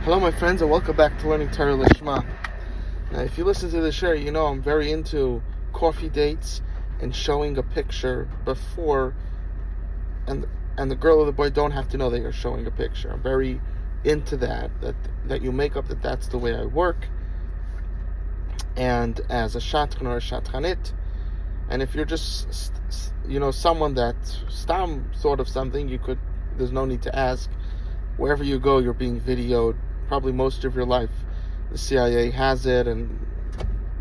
Hello, my friends, and welcome back to Learning Torah Lishma. Now, if you listen to the show, you know I'm very into coffee dates and showing a picture before, and the girl or the boy don't have to know that you're showing a picture. I'm very into that you make up that that's the way I work. And as a shatran or a shatranit, and if you're just someone that stam thought of something, there's no need to ask. Wherever you go, you're being videoed. Probably most of your life, the CIA has it, and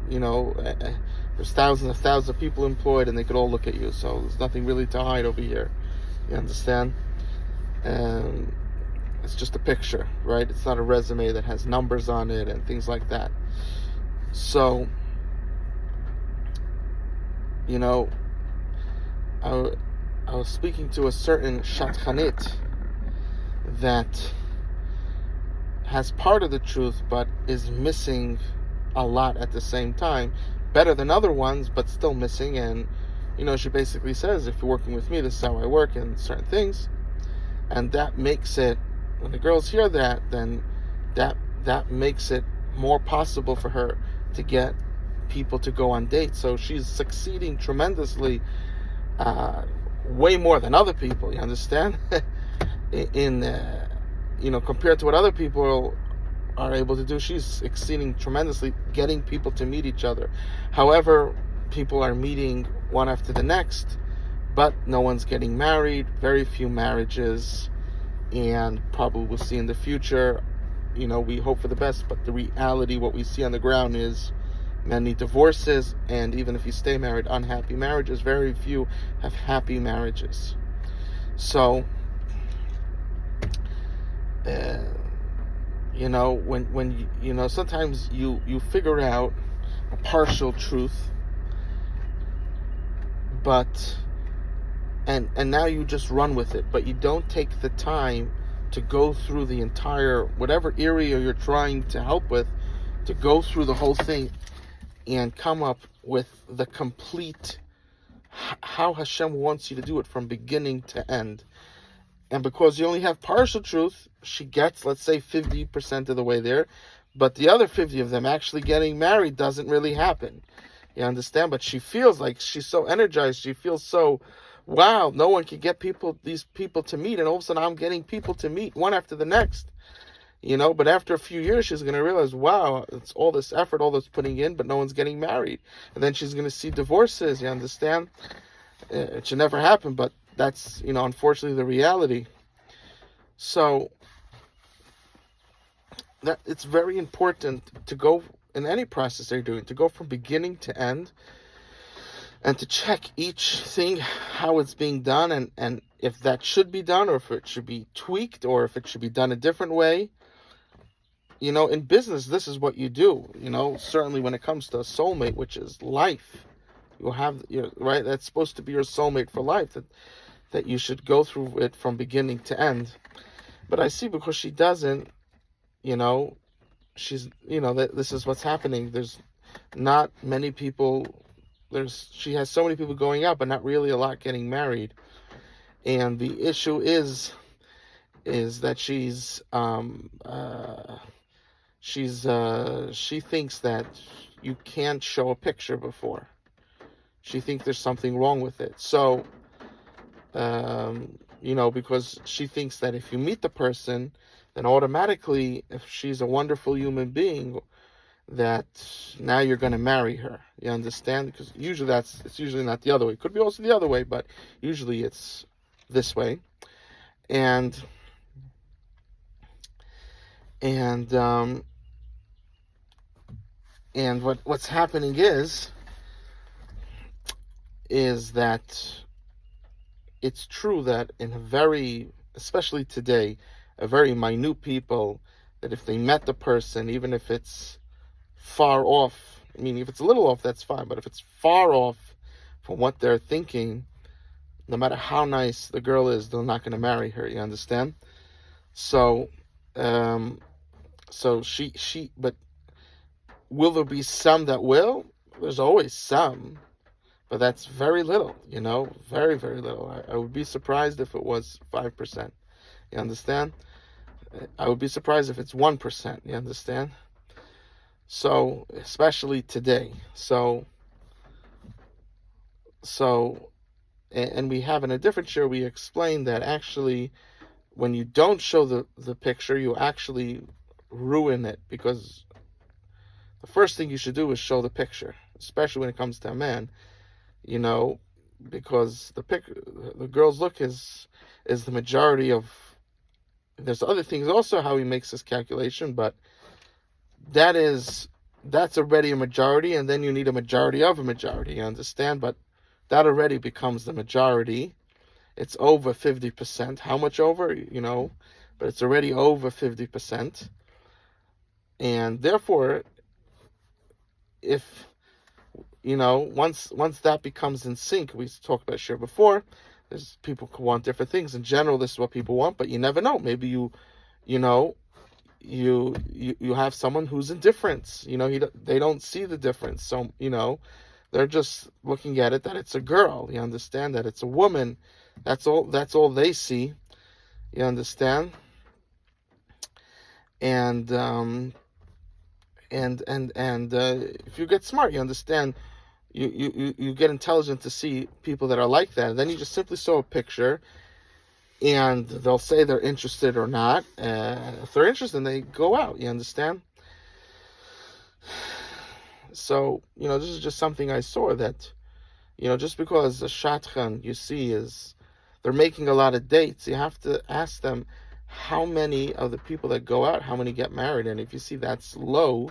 there's thousands of people employed, and they could all look at you. So there's nothing really to hide over here. You understand? And it's just a picture, right? It's not a resume that has numbers on it and things like that. So, I was speaking to a certain shatranit that has part of the truth but is missing a lot at the same time. Better than other ones, but still missing. And she basically says, if you're working with me, this is how I work and certain things. And that makes it, when the girls hear that, then that makes it more possible for her to get people to go on dates. So she's succeeding tremendously, way more than other people, you understand? Compared to what other people are able to do, she's exceeding tremendously, getting people to meet each other. However, people are meeting one after the next, but no one's getting married, very few marriages, and probably we'll see in the future, we hope for the best, but the reality, what we see on the ground is many divorces, and even if you stay married, unhappy marriages. Very few have happy marriages. So, when sometimes you figure out a partial truth, but and now you just run with it, but you don't take the time to go through the entire, whatever area you're trying to help with, to go through the whole thing and come up with the complete, how Hashem wants you to do it from beginning to end. And because you only have partial truth, she gets, let's say, 50% of the way there, but the other 50 of them actually getting married doesn't really happen. You understand? But she feels like she's so energized. She feels so, wow, no one can get these people to meet, and all of a sudden I'm getting people to meet one after the next. But after a few years, she's going to realize, wow, it's all this effort, all this putting in, but no one's getting married. And then she's going to see divorces, you understand? It should never happen, but that's, unfortunately the reality. So that it's very important to go in any process they're doing, to go from beginning to end and to check each thing, how it's being done, and if that should be done, or if it should be tweaked, or if it should be done a different way. In business, this is what you do, certainly when it comes to a soulmate, which is life. You'll have, right? That's supposed to be your soulmate for life, that you should go through it from beginning to end. But I see, because she doesn't, she's, that this is what's happening. There's not many people, she has so many people going out, but not really a lot getting married. And the issue is that she thinks that you can't show a picture before. She thinks there's something wrong with it. So, because she thinks that if you meet the person, then automatically, if she's a wonderful human being, that now you're going to marry her. You understand? Because usually it's usually not the other way. It could be also the other way, but usually it's this way. And what's happening is that it's true that especially today, a very minute people, that if they met the person, even if it's far off, if it's a little off, that's fine, but if it's far off from what they're thinking, no matter how nice the girl is, they're not going to marry her, you understand? So, but will there be some that will? There's always some. But that's very little, very, very little. I would be surprised if it was 5%. You understand? I would be surprised if it's 1%. You understand? So, especially today. So, and we have in a different share, we explain that actually, when you don't show the picture, you actually ruin it, because the first thing you should do is show the picture, especially when it comes to a man, because the girl's look is the majority of. There's other things also how he makes this calculation, but that's already a majority, and then you need a majority of a majority. You understand? But that already becomes the majority. It's over 50%. How much over? But it's already over 50%, and therefore, if once that becomes in sync, we talked about share before. There's people who want different things. In general, this is what people want, but you never know. Maybe you have someone who's indifferent. They don't see the difference. So they're just looking at it that it's a girl. You understand that it's a woman. That's all they see. You understand? And if you get smart, you understand. You get intelligent to see people that are like that. And then you just simply show a picture, and they'll say they're interested or not. If they're interested, they go out. You understand? So this is just something I saw, that just because the shadchan you see they're making a lot of dates, you have to ask them how many of the people that go out, how many get married. And if you see that's low,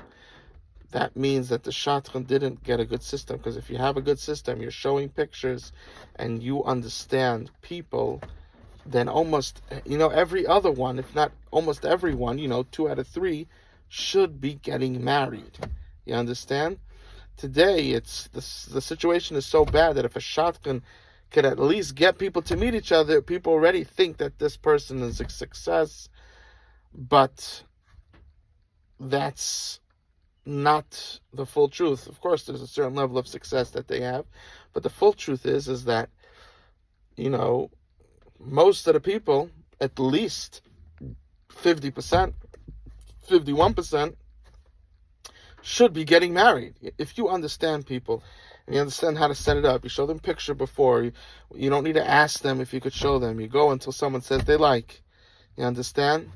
that means that the shadchan didn't get a good system. Because if you have a good system, you're showing pictures, and you understand people, then almost every other one, if not almost everyone, 2 out of 3 should be getting married. You understand? Today, the situation is so bad that if a shadchan could at least get people to meet each other, people already think that this person is a success. But that's not the full truth. Of course, there's a certain level of success that they have, but the full truth is that most of the people, at least 50%, 51%, should be getting married. If you understand people and you understand how to set it up, you show them picture before, you don't need to ask them if you could show them. You go until someone says they like. You understand?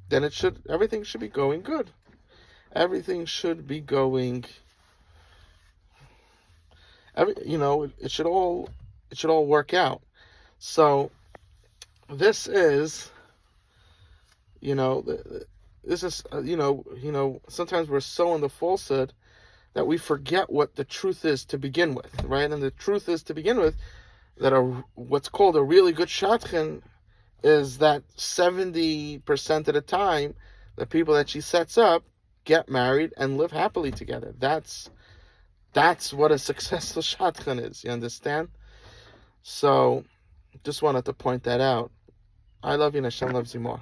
Then everything should be going good. Everything should be going. It should all work out. So this is, sometimes we're so in the falsehood that we forget what the truth is to begin with, right? And the truth is to begin with that what's called a really good shadchan is that 70% of the time, the people that she sets up get married and live happily together. That's what a successful shadchan is. You understand? So, just wanted to point that out. I love you, and Hashem loves you more.